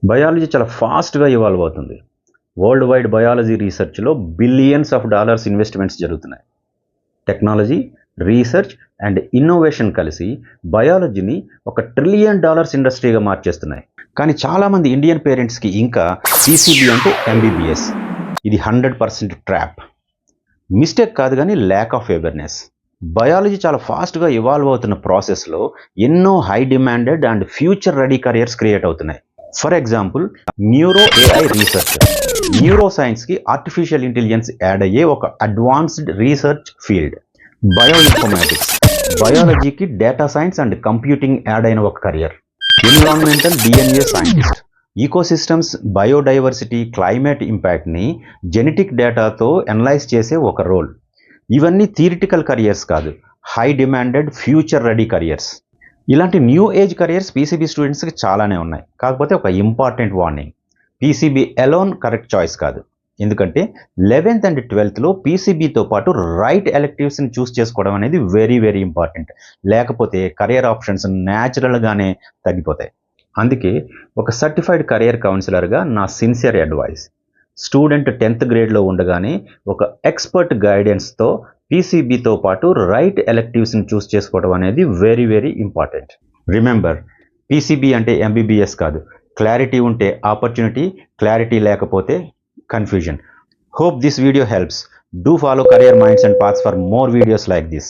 Biology చాలా ఫాస్ట్గా evolve అవుతుంది. వరల్డ్ వైడ్ బయాలజీ రీసెర్చ్లో బిలియన్స్ ఆఫ్ డాలర్స్ ఇన్వెస్ట్మెంట్స్ జరుగుతున్నాయి. టెక్నాలజీ, రీసెర్చ్ అండ్ ఇన్నోవేషన్ కలిసి బయాలజీని ఒక $1 ట్రిలియన్ ఇండస్ట్రీగా మార్చేస్తున్నాయి. కానీ చాలామంది ఇండియన్ పేరెంట్స్కి ఇంకా పీసీబీ అంటే ఎంబీబీఎస్. ఇది 100% ట్రాప్. మిస్టేక్ కాదు కానీ ల్యాక్ ఆఫ్ అవేర్నెస్. బయాలజీ చాలా ఫాస్ట్గా ఇవాల్వ్ అవుతున్న ప్రాసెస్లో ఎన్నో high demanded and future ready careers create అవుతున్నాయి. For example, neuro AI research. Neuro సైన్స్కి ఆర్టిఫిషియల్ ఇంటెలిజెన్స్ యాడ్ అయ్యే ఒక అడ్వాన్స్డ్ రీసెర్చ్ ఫీల్డ్. బయోఇన్ఫర్మాటిక్స్, బయాలజీకి data science and computing add అయిన ఒక career. Environmental DNA scientist, ecosystems, biodiversity, climate ఇంపాక్ట్ని genetic డేటాతో analyse చేసే ఒక రోల్. ఇవన్నీ థియరిటికల్ కెరియర్స్ కాదు, high demanded future ready careers. ఇలాంటి న్యూ ఏజ్ కెరియర్స్ పీసీబీ స్టూడెంట్స్కి చాలానే ఉన్నాయి. కాకపోతే ఒక important warning, PCB alone correct choice కాదు. ఎందుకంటే 11th and 12thలో పీసీబీతో పాటు రైట్ ఎలెక్టివ్స్ని చూస్ చేసుకోవడం అనేది వెరీ వెరీ ఇంపార్టెంట్. లేకపోతే కెరియర్ ఆప్షన్స్ న్యాచురల్గానే తగ్గిపోతాయి. అందుకే ఒక సర్టిఫైడ్ కెరియర్ కౌన్సిలర్గా నా సిన్సియర్ అడ్వైస్, స్టూడెంట్ 10th గ్రేడ్లో ఉండగానే ఒక ఎక్స్పర్ట్ గైడెన్స్తో పీసీబీతో పాటు రైట్ ఎలెక్టివ్స్ని చూస్ చేసుకోవడం అనేది very very important. Remember, PCB అంటే ఎంబీబీఎస్ కాదు. క్లారిటీ ఉంటే ఆపర్చునిటీ, క్లారిటీ లేకపోతే confusion. Hope this video helps. Do follow Career Minds and Paths for more videos like this.